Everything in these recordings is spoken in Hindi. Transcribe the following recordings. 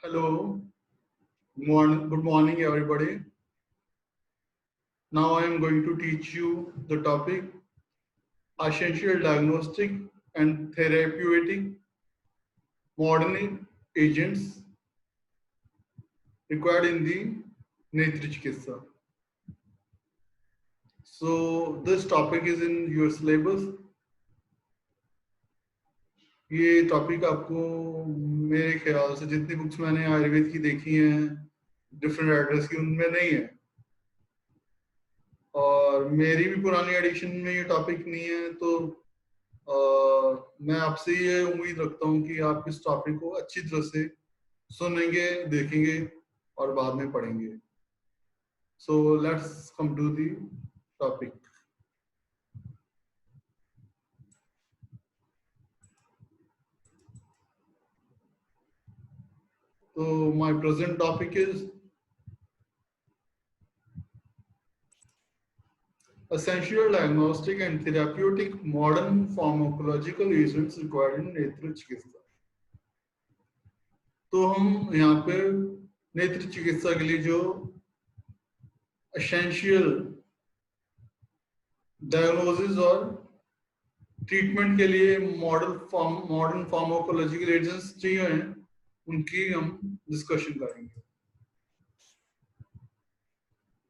Hello, good morning, everybody. Now I am going to teach you the topic essential diagnostic and therapeutic modern agents required in the Netri Chikitsa. So this topic is in your syllabus. ये टॉपिक आपको मेरे ख्याल से जितनी बुक्स मैंने आयुर्वेद की देखी हैं डिफरेंट एड्रेस की उनमें नहीं है और मेरी भी पुरानी एडिशन में ये टॉपिक नहीं है तो मैं आपसे ये उम्मीद रखता हूँ कि आप इस टॉपिक को अच्छी तरह से सुनेंगे, देखेंगे और बाद में पढ़ेंगे। So let's come to the topic. तो my present topic is essential diagnostic and therapeutic modern pharmacological agents required in नेत्र चिकित्सा। तो हम यहाँ पे नेत्र चिकित्सा के लिए जो एसेंशियल डायग्नोसिस और ट्रीटमेंट के लिए मॉडर्न फार्माकोलॉजिकल एजेंट्स चाहिए हैं उनकी हम डिस्कशन करेंगे।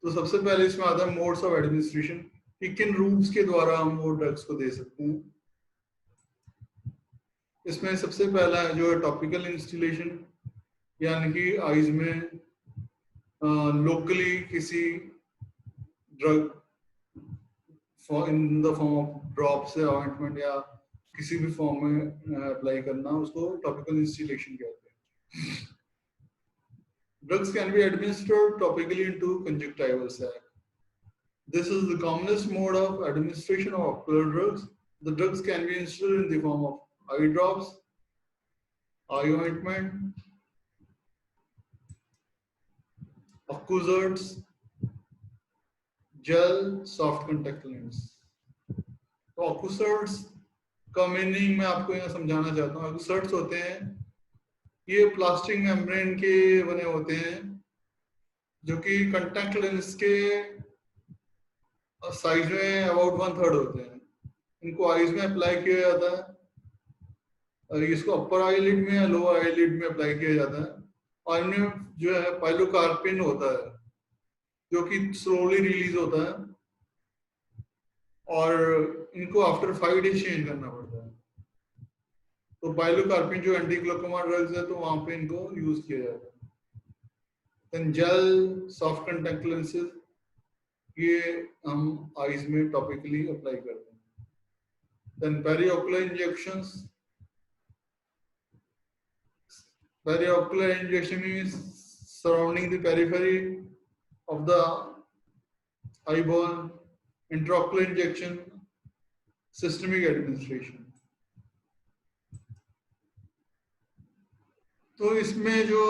तो सबसे पहले इसमें आता है मोड्स ऑफ एडमिनिस्ट्रेशन कि किन रूट्स के द्वारा हम वो ड्रग्स को दे सकते हैं। इसमें सबसे पहला है जो है टॉपिकल इंस्टिलेशन, यानी कि आईज में लोकली किसी drug in the form of drops या ऑइंटमेंट या किसी भी फॉर्म में अप्लाई करना, उसको टॉपिकल इंस्टिलेशन कहते हैं। Drugs can be administered topically into conjunctival sac. This is the commonest mode of administration of ocular drugs. The drugs can be instilled in the form of eye drops, eye ointment, occlusals, gel, soft contact lens. तो occlusals का मीनिंग मैं आपको यहाँ समझाना चाहता हूँ। occlusals होते हैं, ये प्लास्टिक मेम्ब्रेन के बने होते हैं जो कि कंटैक्ट लेंस के साइज में अबाउट 1/3 होते हैं। इनको आईज में अप्लाई किया जाता है और इसको अपर आईलिड में या लोअर आईलिड में अप्लाई किया जाता है और इनमें जो है पाइलोकार्पिन होता है जो कि स्लोली रिलीज होता है और इनको आफ्टर 5 डेज चेंज करना पड़ता है। तो पाइलोकार्पिन जो एंटी ग्लूकोमा ड्रग्स है तो वहां पे इनको यूज किया जाता है। Then gel, soft contact lenses, ये हम आईज में टॉपिकली अप्लाई करते हैं। Then periocular injections. Periocular injection is surrounding the periphery of the eyeball. Intraocular injection, systemic administration. तो इसमें जो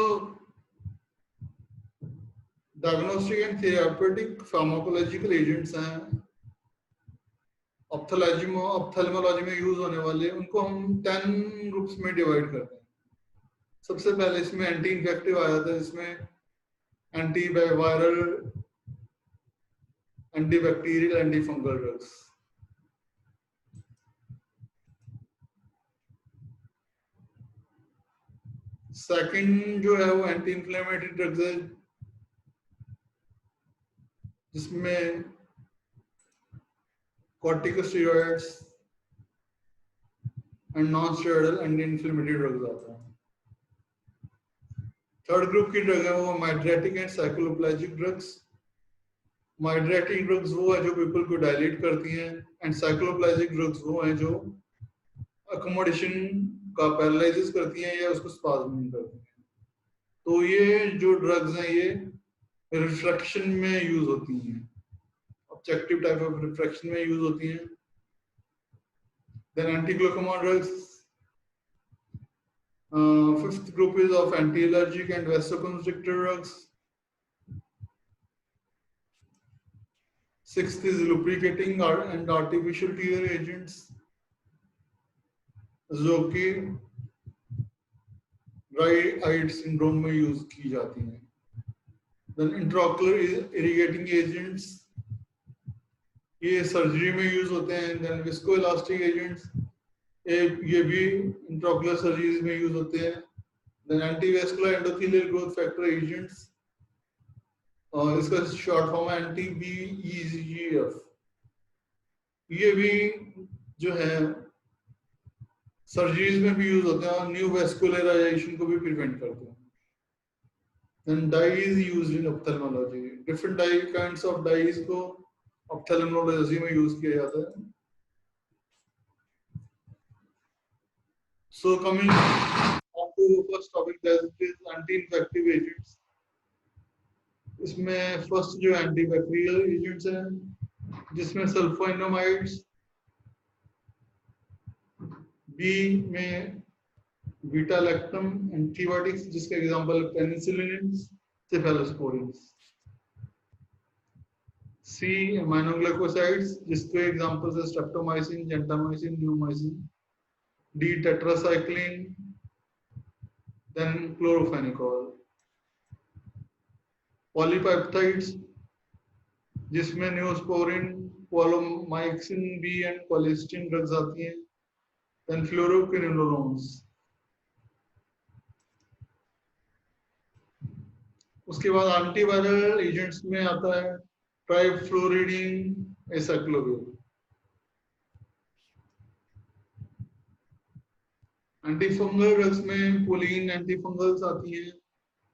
diagnostic and therapeutic pharmacological agents हैं ऑप्थेल्मोलॉजी में यूज होने वाले, उनको हम 10 ग्रुप्स में डिवाइड करते हैं। सबसे पहले इसमें एंटी इन्फेक्टिव आ जाता है, इसमें anti viral, anti bacterial, anti fungal drugs. Second जो है वो एंटी इंफ्लेमेटरी ड्रग्स है जिसमें corticosteroids and non steroidal anti inflammatory drugs आता है। थर्ड ग्रुप की ड्रग है वो mydriatic and cycloplegic drugs. Mydriatic drugs वो है जो पीपल को डायलेट करती हैं एंड साइक्लोप्लाजिक ड्रग्स वो हैं जो अकोमोडेशन का पैरालाइसिस करती हैं या उसको स्पाज्म करती हैं। तो ये जो ड्रग्स हैं ये रिफ्रैक्शन में यूज होती हैं, ऑब्जेक्टिव टाइप ऑफ रिफ्रैक्शन में यूज होती हैं। Then anti glaucoma drugs. Fifth group is of anti allergic and vasoconstrictor drugs. Sixth is lubricating and artificial tear agents जो कि ड्राई आइड सिंड्रोम में यूज की जाती हैं। देन इंट्राओकुलर इरिगेटिंग एजेंट्स, ये सर्जरी में यूज होते हैं। देन विस्को इलास्टिक एजेंट्स, ये भी इंट्राओकुलर सर्जरीज में यूज होते हैं। Then antivascular endothelial growth factor agents, और इसका शॉर्ट फॉर्म है एंटी-बीईजीएफ। ये भी जो है सर्जरीज में भी यूज होते हैं और न्यू वेस्कुलराइजेशन को भी प्रिवेंट करते हैं। Then dye is used in ophthalmology. Different dye kinds of dyes को ophthalmology में यूज किया जाता है। So coming on to first topic, that is anti-infective agents. इसमें फर्स्ट जो एंटीबैक्टीरियल एजेंट्स हैं, जिसमें सल्फोनिमाइड्स, बी में बीटा लैक्टम एंटीबायोटिक्स, जिसके example penicillin, cephalosporin. C aminoglycosides, जिसके एग्जांपल्स है streptomycin, gentamicin, neomycin. D tetracycline, then chloramphenicol. Polypeptides, जिसमें neosporin, polymyxin B and colistin drugs आती हैं। Then fluoroquinolones. उसके बाद एंटीवायरल एजेंट्स में आता है ट्राइफ्लोरिडीन एसाइक्लोविर। एंटीफंगल ड्रग्स में पोलिन एंटीफंगल्स आती हैं,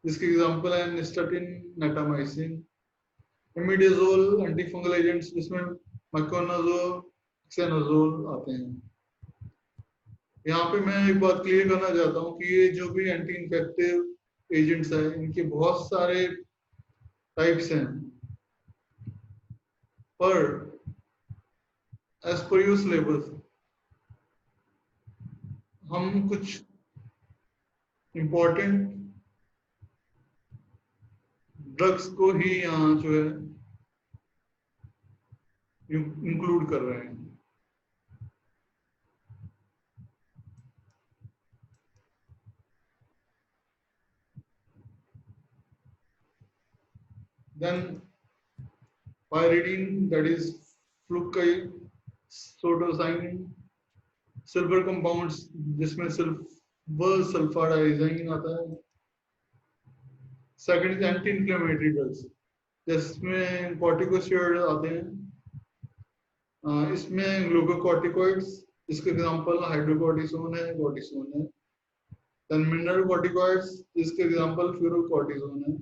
जिसके एग्जांपल है nystatin, natamycin. Imidazole antifungal agents, जिसमें मैकोनाजोल, एक्सेनाजोल आते हैं। यहाँ पे मैं एक बात क्लियर करना चाहता हूँ कि ये जो भी एंटी इन्फेक्टिव एजेंट्स हैं, इनके बहुत सारे टाइप्स हैं, पर एज पर योर सिलेबस हम कुछ इंपॉर्टेंट ड्रग्स को ही यहाँ जो है इंक्लूड कर रहे हैं। Then pyridine, that is flucloxacin, silver compounds, जिसमें सिल्वर सल्फाडाइजाइन आता है। Second is anti inflammatory drugs, जिसमें कॉर्टिकोस्टेरॉइड आते हैं। इसमें ग्लूकोकॉर्टिकॉइड्स, जिसके एग्जांपल हाइड्रोकॉर्टिसोन है, कॉर्टिसोन है। देन मिनरल कॉर्टिकॉइड्स, जिसके एग्जांपल फ्यूरोकॉर्टिसोन है।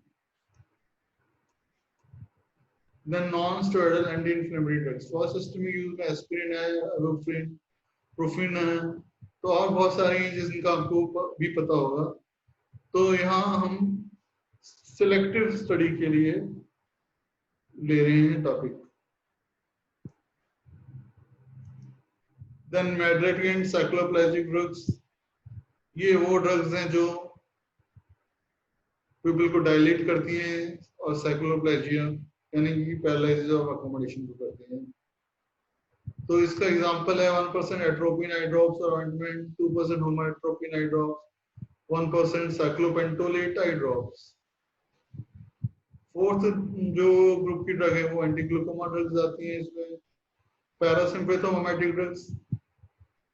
Then non steroidal anti inflammatory drugs, first system में यूज में एस्पिरिन है, एवोफ्रिन, प्रोफिन है, तो और बहुत सारी हैं जिनका आपको भी पता होगा। तो यहाँ हम सिलेक्टिव स्टडी के लिए ले रहे हैं topic. Then mydriatic and cycloplegic drugs, ये वो ड्रग्स हैं जो पीपल को डायलेट करती हैं और साइक्लोप्लेजिया यानी कि पैरालिसिस ऑफ अकोमोडेशन को करती हैं। तो इसका एग्जांपल है 1% एट्रोपिन आई ड्रॉप्स और ointment, 2% homatropine eye drops, 1% cyclopentolate eye drops. Fourth जो ग्रुप की ड्रग है वो एंटीग्लूकोमा ड्रग्स आती हैं। इसमें पैरासिम्पैथोमिमेटिक ड्रग्स,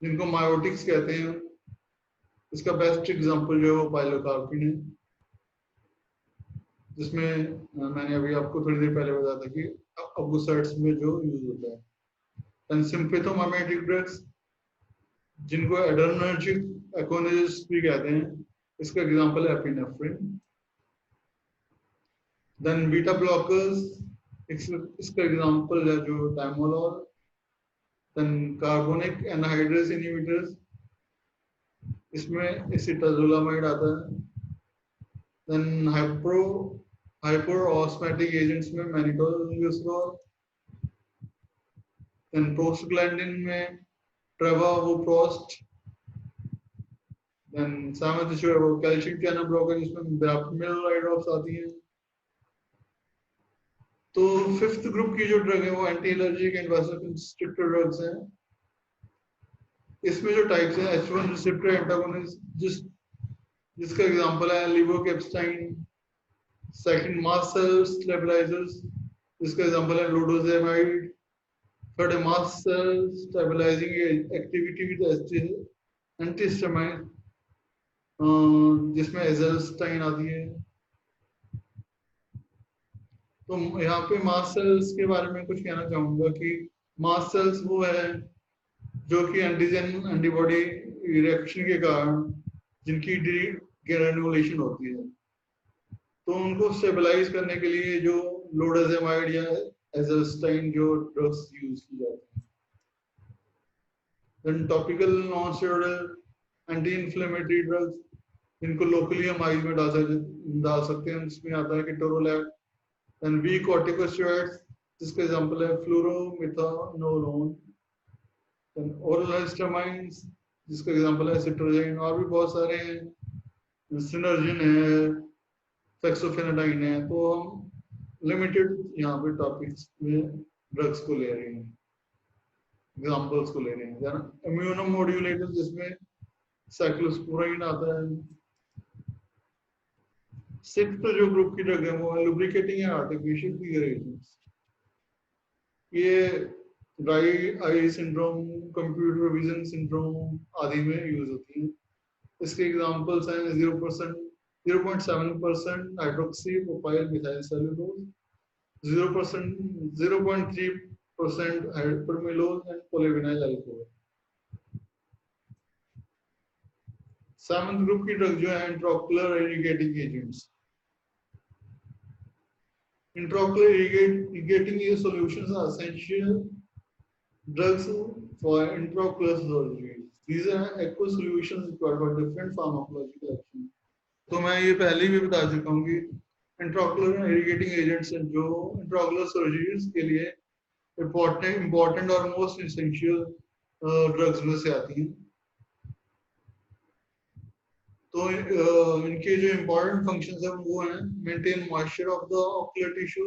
जिनको मायोटिक्स कहते हैं, इसका बेस्ट एग्जांपल जो है वो पाइलोकार्पिन है, जिसमें मैंने अभी आपको थोड़ी देर पहले बताया था कि अबुसेट्स में जो यूज होता है। एंड सिम्पैथोमिमेटिक ड्रग्स, जिनको एड्रेनर्जिक एकोनिस्ट भी कहते हैं, इसका एग्जांपल है एपिनेफ्रिन। देन बीटा ब्लॉकर्स, इसका एग्जांपल है जो टाइमोलॉल। देन कार्बोनिक एनहाइड्रेस इनहिबिटर्स, इसमें एसिटाजोलामाइड आता है। देन हाइपर ऑस्मैटिक एजेंट्स में मैनिटोल, देन प्रोस्टाग्लैंडिन में ट्रेवावोप्रोस्ट। देन कैल्शियम चैनल ब्लॉकर, जिसमें ब्राप्टमिल आई ड्रॉप्स आती हैं। तो फिफ्थ ग्रुप की जो ड्रग है वो एंटी एलर्जिक एंड वासोकंस्ट्रिक्टर ड्रग्स हैं। इसमें जो टाइप्स हैं, H1 रिसेप्टर एंटागोनिस्ट, जिसका एग्जांपल है levocabastine. Second mast cell stabilisers, जिसका एग्जांपल है lodoxamide. Third mast cell stabilising activity with antihistamine, जिसमें एज़ेल्स्टाइन आती है। तो यहाँ पे मास्ट सेल्स के बारे में कुछ कहना चाहूंगा कि मास्ट सेल्स वो है जो कि एंटीजन एंटीबॉडी रिएक्शन के कारण जिनकी ग्रेनुलेशन होती है, तो उनको स्टेबलाइज करने के लिए जो लोडोजेमाइड या एज़ेल्स्टाइन जो ड्रग्स यूज की जाती हैं। Then topical non steroidal anti inflammatory drugs, इनको लोकली हम आईज में डाल सकते हैं, जिसमें आता है केटोरोलैक। देन वीक कॉर्टिकोस्टेरॉइड्स, जिसका एग्जांपल है फ्लोरोमिथानोलोन। देन ओरल हिस्टामाइन्स, जिसका एग्जांपल है सिट्रोजिन। और भी बहुत सारे हैं, सिनर्जिन है, फेक्सोफेनाडाइन है। तो हम लिमिटेड यहाँ पे टॉपिक्स में ड्रग्स को ले रहे हैं, एग्जांपल्स को ले रहे हैं। देन इम्यूनोमोड्यूलेटर, जिसमें साइक्लोस्पोराइन आता है। सिक्स्थ जो ग्रुप की ड्रग है वो है lubricating and artificial figure agents. ये dry eye syndrome, computer vision syndrome आदि में यूज होती है। इसके एग्जांपल्स हैं 0.7% hydroxy propyl methyl cellulose, 0.3% hypromellose and polyvinyl alcohol. Seventh group की ड्रग जो है intraocular irrigating agents. Intraocular irrigating solutions are essential drugs for intraocular surgery. These are aqueous solutions required for different pharmacological action. तो मैं ये पहले भी बता चुका हूँ कि इंट्राओकुलर इरिगेटिंग एजेंट्स हैं जो इंट्राओकुलर सर्जरीज के लिए इम्पोर्टेंट और मोस्ट एसेंशियल ड्रग्स में से आती हैं। तो इनके जो इम्पोर्टेंट फंक्शंस हैं वो हैं maintain moisture of the ocular tissue,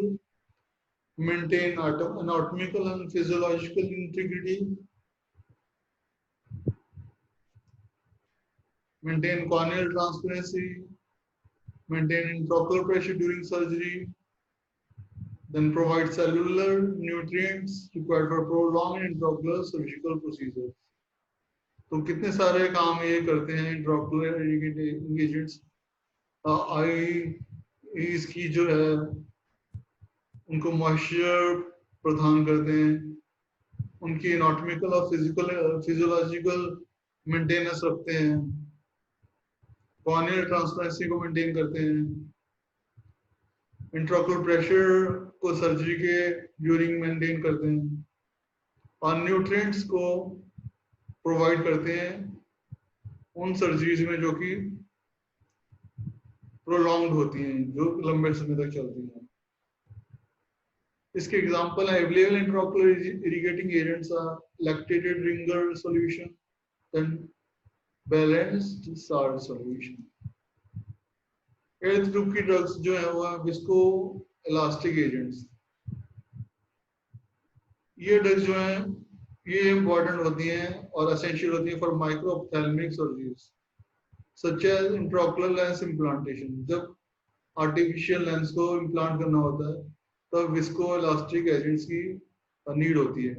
maintain anatomical and physiological integrity, maintain corneal transparency, maintain intraocular pressure during surgery, then provide cellular nutrients required for prolonged intraocular surgical procedures. तो कितने सारे काम ये करते हैं इंट्राओकुलर इरिगेटिंग एजेंट्स। आई इसकी जो है उनको मॉइस्चर प्रदान करते हैं, उनकी एनाटॉमिकल और फिजियोलॉजिकल मेंटेनेंस रखते हैं, कॉर्नियल ट्रांसपेरेंसी को मेंटेन करते हैं, इंट्राओकुलर प्रेशर को सर्जरी के ड्यूरिंग मेंटेन करते हैं, और न्यूट्रिएंट्स को प्रोवाइड करते हैं उन सर्जरीज में जो कि प्रोलॉन्ग्ड होती हैं, जो लंबे समय तक चलती हैं। इसके एग्जांपल है available intraocular irrigating agents are lactated Ringer solution, then balanced salt solution. Eighth group की ड्रग्स जो है वो विस्को इलास्टिक एजेंट्स। ये ड्रग्स जो हैं ये इंपॉर्टेंट होती हैं और एसेंशियल होती हैं for microophthalmic surgeries such as intraocular lens implantation. जब आर्टिफिशियल लेंस को इम्प्लांट करना होता है तब विस्को इलास्टिक एजेंट्स की नीड होती है,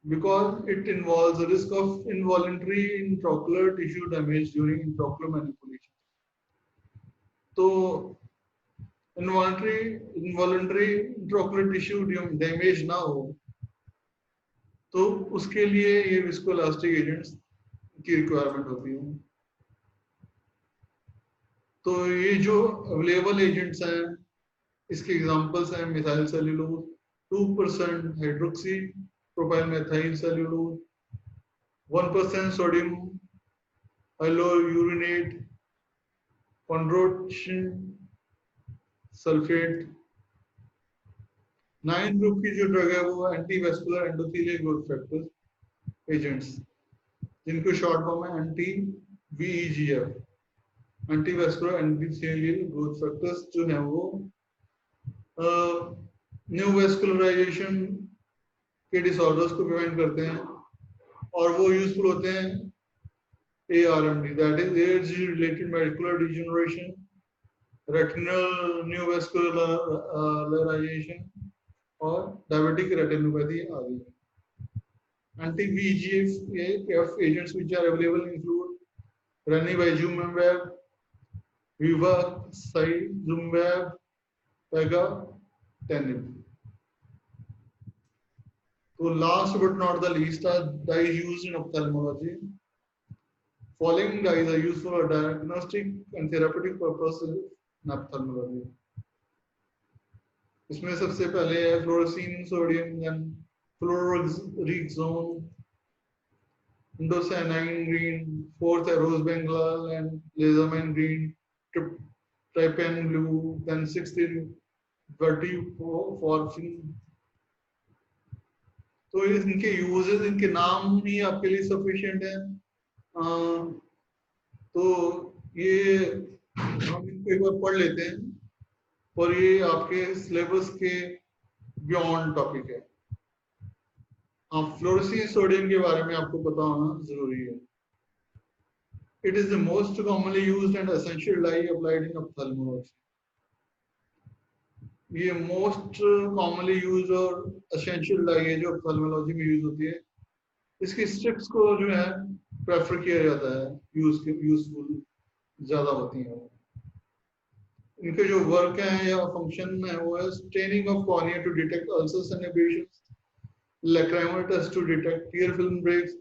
because it involves the risk of involuntary intraocular tissue damage during intraocular manipulation. तो involuntary intraocular tissue damage ना हो तो उसके लिए ये विस्कोइलास्टिक एजेंट्स की रिक्वायरमेंट होती है। तो ये जो अवेलेबल एजेंट्स हैं इसके एग्जांपल्स हैं methyl cellulose, 2% hydroxy propyl methyl cellulose, 1% sodium hyaluronate, chondroitin sulphate. 9 group की जो ड्रग है वो antivascular endothelial growth factor agents, जिनको शॉर्ट फॉर्म है anti VEGF, antivascular endothelial growth factors जो है वो न्यू वेस्कुलराइजेशन के डिसऑर्डर्स को प्रिवेंट करते हैं और वो यूजफुल होते हैं ARMD, that is age-related macular degeneration, retinal neovascularization और diabetic retinopathy आदि. Anti-VEGF agents which are available include ranibizumab, Vivacizumab, Pegatinib. So last but not the least are dyes used in ophthalmology. Following dyes are used for diagnostic and therapeutic purposes in ophthalmology. इसमें सबसे पहले है fluorescein sodium, then फ्लोरोरेक्सोन, indocyanine green, fourth है rose bengal and lasamine green, trypan blue, then sixth is vertiforfin. तो इनके यूजेस, इनके नाम ही आपके लिए सफिशिएंट है. तो ये हम इनको एक बार पढ़ लेते हैं और ये आपके सिलेबस के बियॉन्ड टॉपिक है. हाँ, फ्लोरोसिन सोडियम के बारे में आपको पता होना जरूरी है. It is the most commonly used and essential dye applied in ophthalmology. ये मोस्ट कॉमनली यूज और एसेंशियल डाई है जो ऑप्थेल्मोलॉजी में यूज होती है. इसकी स्ट्रिप्स को जो है प्रेफर किया जाता है, यूजफुल ज्यादा होती हैं. इनके जो वर्क है या फंक्शन है वो है staining of cornea to detect ulcers and abrasions, lacrimal test to detect tear film breaks.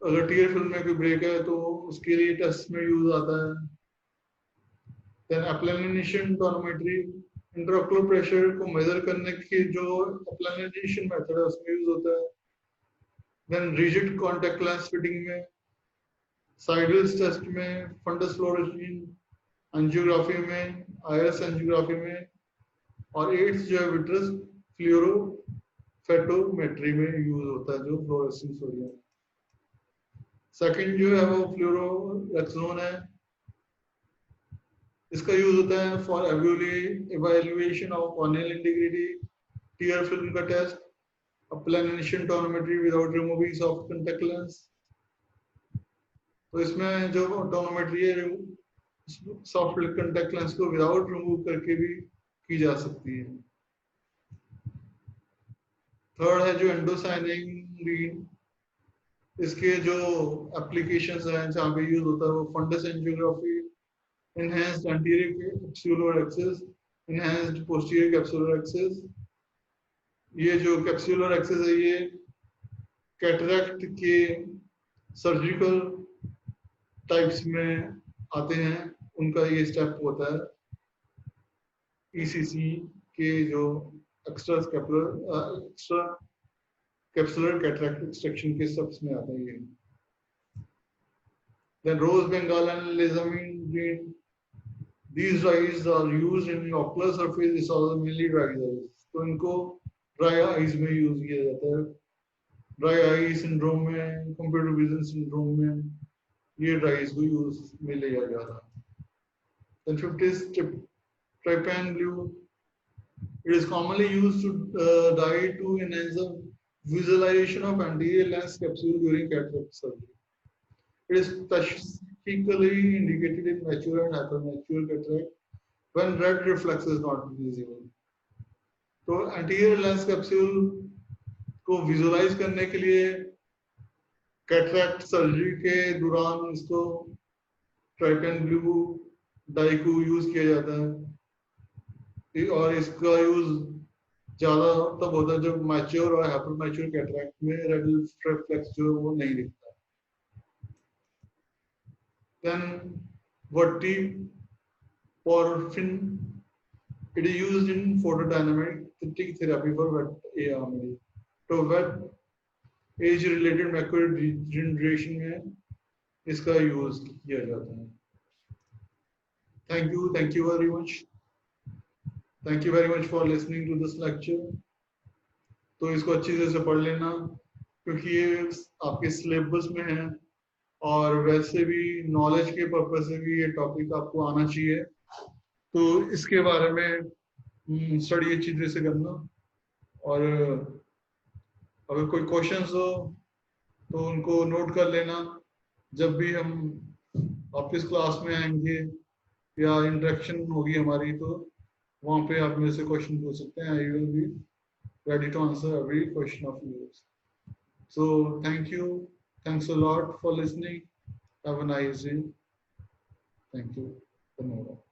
अगर टीयर फिल्म में कोई ब्रेक है तो उसके लिए टेस्ट में यूज आता है. Then applanation tonometry, intraocular pressure को मेजर करने की जो applanation मेथड है उसमें यूज होता है. Then rigid contact lens fitting में, साइडल्स टेस्ट में, फंडस फ्लोरोसिन एंजियोग्राफी में, आईएस एंजियोग्राफी में, और एड्स जो है विट्रस फ्लोरोफेटोमेट्री में यूज होता है जो फ्लोरोसिन सोडियम. सेकंड जो है वो फ्लोरोरेक्सोन है. इसका यूज होता है for evaluation of corneal integrity, tier film का test, applanation tonometry without removing soft contact lens. तो इसमें जो टोनोमेट्री है सॉफ्ट कंटेक्ट लेंस को विदाउट रिमूव करके भी की जा सकती है. थर्ड है जो एंडोसाइनिन ग्रीन. इसके जो एप्लीकेशंस हैं जहाँ पे यूज होता है वो fundus angiography, enhanced anterior capsular axis, enhanced posterior capsular axis. ये जो capsular axis है ये कैटरैक्ट के सर्जिकल टाइप्स में आते हैं, उनका ये स्टेप होता है. ECC के जो एक्स्ट्रा कैप्सुलर कैटरैक्ट एक्सट्रैक्शन के स्टेप्स में आता है ये. Then rose bengal and lasamine green. These dyes are used in ocular surface disorder, mainly dry eyes. तो इनको dry eyes में यूज किया जाता है. dry eye syndrome में, computer vision syndrome में ये dyes को यूज में लिया जा रहा है. Then fifth is trypan blue. It is commonly used to dye to enhance the visualization of anterior lens capsule during cataract surgery. It is specifically indicated in mature and hypermature cataract when red reflex is not visible. तो anterior lens capsule को visualize करने के लिए cataract surgery के दौरान इसको trypan blue dye को यूज किया जाता है. और इसका यूज ज्यादा तब होता है जब मैच्योर और हाइपरमैच्योर कैटरैक्ट में रेड रिफ्लेक्स जो है वो नहीं दिखता. Then vertiporfin, it is used in photodynamic therapy for wet AMD. तो wet age related macular degeneration में इसका यूज किया जाता है. Thank you very much. Thank you very much for listening to this lecture. तो इसको अच्छी से पढ़ लेना क्योंकि ये आपके सिलेबस में है और वैसे भी नॉलेज के पर्पज से भी ये टॉपिक आपको आना चाहिए. तो इसके बारे में स्टडी अच्छी तरह से करना और अगर कोई क्वेश्चंस हो तो उनको नोट कर लेना। जब भी हम वापस क्लास में आएंगे या इंटरेक्शन होगी हमारी, तो वहाँ पे आप मेरे से क्वेश्चन पूछ सकते हैं। I will be ready to answer every question of yours. So thank you. Thanks a lot for listening. Have a nice day. Thank you. धन्यवाद।